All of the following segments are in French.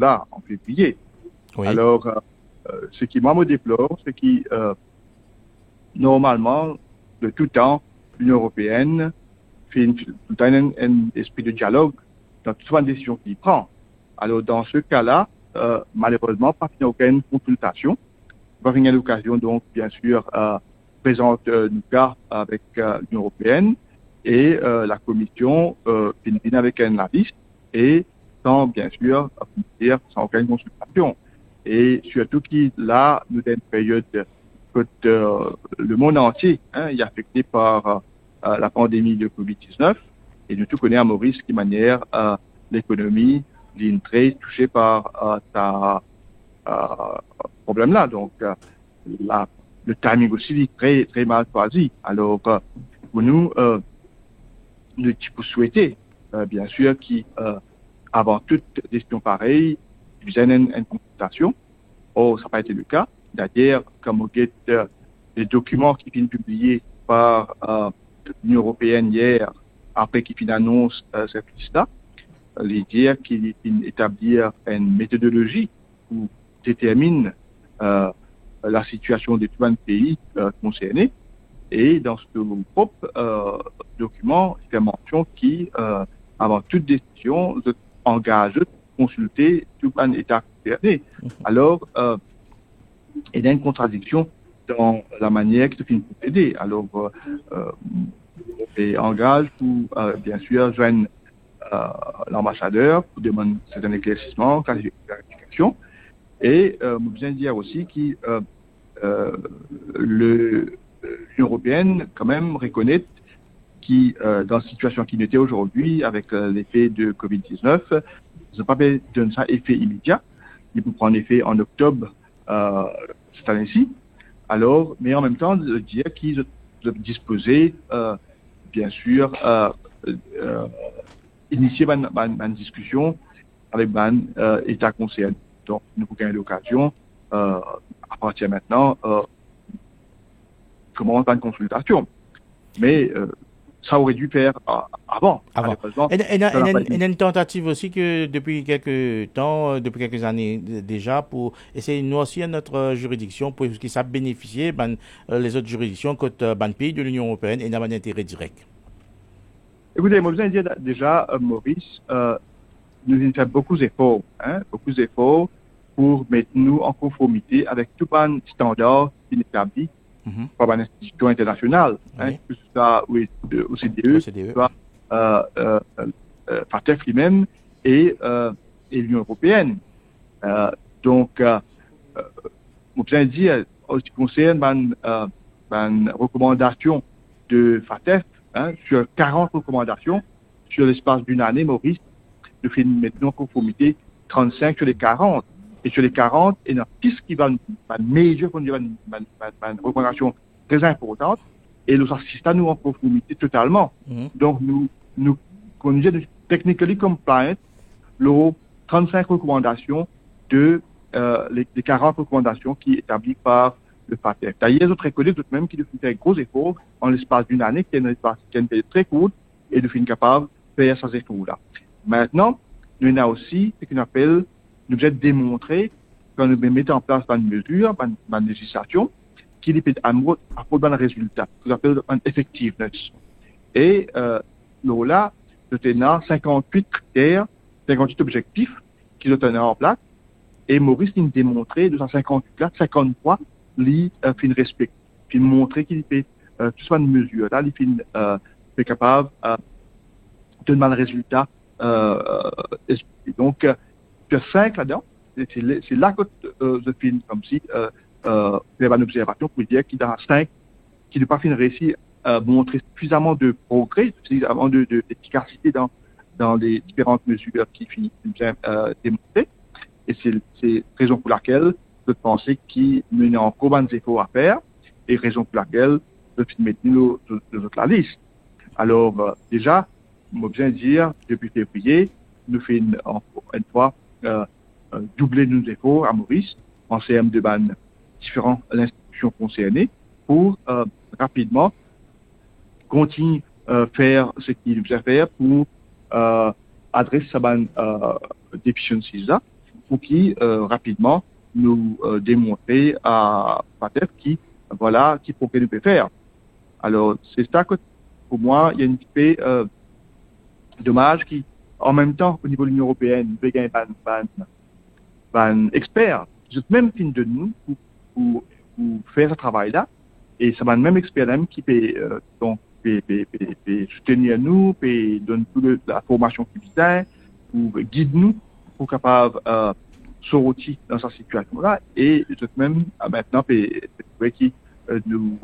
là, en février. Oui. Alors, ce qui moi me déplore, c'est que normalement, de tout temps, l'Union européenne fait tout le temps un esprit de dialogue dans toute les décisions qu'il prend. Alors, dans ce cas-là, malheureusement, pas aucune consultation. Pas une l'occasion, donc, bien sûr, présente nous cas avec l'Union européenne et la Commission vient avec un avis et sans, bien sûr, sans aucune consultation. Et surtout qu'il là, nous avons une période que le monde entier est affecté par la pandémie de Covid-19 et nous tout connaissons à Maurice qui manière l'économie est très touchée par ta problème-là. Donc, le timing aussi est très, très mal choisi. Alors, pour nous, nous souhaiter, bien sûr, qu'avant toute décision pareille, il y ait une consultation. Or, ça n'a pas été le cas. D'ailleurs, comme vous dites, les documents qui viennent publiés par l'Union européenne hier, après qu'ils annoncent cette liste-là, les dire qu'ils viennent établir une méthodologie pour déterminer la situation des 20 pays concernés. Et dans ce propre document, il y a mention qui, avant toute décision, engage à consulter tout un État concerné. Alors, il y a une contradiction dans la manière que tu procéder. Alors, on engage pour, bien sûr, joindre l'ambassadeur pour demander certains éclaircissements, clarifications. Et je viens de dire aussi que l'Union européenne, quand même, reconnaît que dans la situation qui était aujourd'hui, avec l'effet de Covid-19, ils n'ont pas donné ça effet immédiat. Il peut prendre effet en octobre cette année-ci. Alors, mais en même temps, de dire qu'ils ont disposé, bien sûr, initier une discussion avec l'État concerné. Donc, nous avons gagné l'occasion, à partir de maintenant, commencer une consultation. Mais ça aurait dû faire avant. Il y a une tentative aussi que depuis quelques temps, depuis quelques années déjà, pour essayer nous aussi à notre juridiction, pour qu'ils savent bénéficier les autres juridictions côté pays de l'Union européenne et d'avoir un intérêt direct. Écoutez, moi, je viens de dire déjà, Maurice, nous avons fait beaucoup d'efforts pour mettre nous en conformité avec tout un standard qui est établi par une institution internationale, que ce soit OCDE, soit FATF lui-même et l'Union européenne. Donc, on vient de dire, en ce qui concerne une recommandation de FATF, sur 40 recommandations sur l'espace d'une année, Maurice, nous faisons maintenant en conformité 35 sur les 40. Et sur les 40, il y en a 6 qui vont une recommandation très importante, et nous assistons nous en conformité totalement. Donc, nous conduisons technically compliant les 35 recommandations les 40 recommandations qui sont établies par le FATF. D'ailleurs, je reconnais tout de même qu'il faut faire un gros effort en l'espace d'une année, qui est un espace qui est une période très courte, et de finir capable de faire ces efforts-là. Maintenant, nous avons aussi ce qu'on appelle, nous devons démontrer, quand nous mettons en place une mesure, une législation, qu'il peut apporter un résultat, ce qu'on appelle un effectiveness. Et là, nous avons 58 critères, 58 objectifs qui sont en place, et Maurice nous a démontré, de 158 là, 53, il fait respect, puis montrer qu'il fait tout soit une mesure. Là, il fait capable de donner un résultat. Donc, sur 5 là-dedans, c'est là que je filme comme si il y avait une observation pour dire qu'il y a 5 qui n'ont pas réussi à montrer suffisamment de progrès, suffisamment d'efficacité dans les différentes mesures qui finissent démontrer. Et c'est la raison pour laquelle je pensais qu'il y a encore des efforts à faire, et raison pour laquelle je vais mettre la liste. Alors, déjà, je viens de dire, depuis février, nous faisons une fois doubler nos efforts à Maurice, en CM de différentes institutions concernées, pour rapidement continuer à faire ce qu'il nous a fait pour adresser ces deficiencies-là, pour qui rapidement nous démontrer à peut-être qui pour que nous peut faire. Alors c'est ça que pour moi il y a une espèce dommage qui en même temps au niveau de l'Union européenne nous gagner un expert juste même fin de nous pour faire ce travail là et ça va même expert même qui peut donc soutenir nous peut donner toute la formation qui besoin pour guider nous pour capable sortir dans cette situation là et juste même maintenant qui nous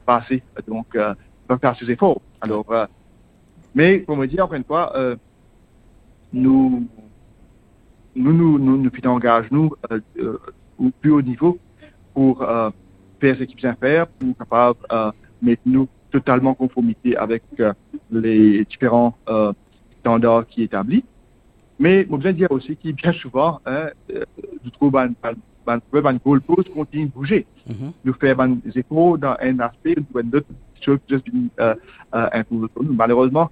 passer donc faire ces efforts. Alors mais pour me dire encore une fois nous engagons nous au plus haut niveau pour faire ce qu'il vient faire pour capable mettre nous totalement en conformité avec les différents standards qui établis. Mais on besoin de dire aussi qu'il bien souvent je trouve un goalpost continue de bouger. Nous faisons des échos dans un aspect, nous d'autres choses juste malheureusement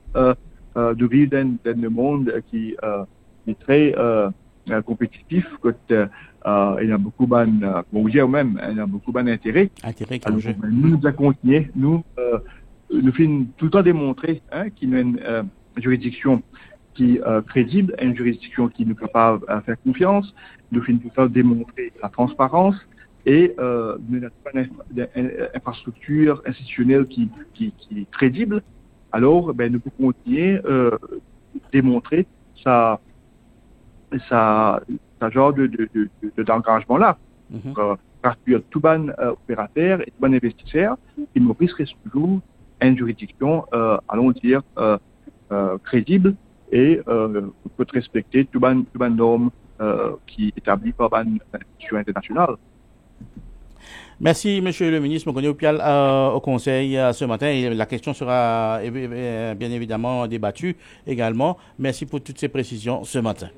nous vivons dans un monde qui est très compétitif, il y a beaucoup d'intérêt. Nous devons continuer, nous finissons tout le temps démontrer qu'il y a une juridiction qui est crédible, une juridiction qui nous est capable de faire confiance. Nous finissons tout le temps démontrer la transparence et nous avons une infrastructure institutionnelle qui est crédible. Alors, nous pouvons continuer démontrer ça genre d'engagement là. Parce que tout bon opérateur et tout bon investisseur, il nous risque toujours une juridiction, allons dire, crédible et peut respecter tout bon norme qui est établie par une institution internationale. Merci, Monsieur le ministre. Mokoné Opial au Conseil ce matin. Et la question sera bien évidemment débattue également. Merci pour toutes ces précisions ce matin.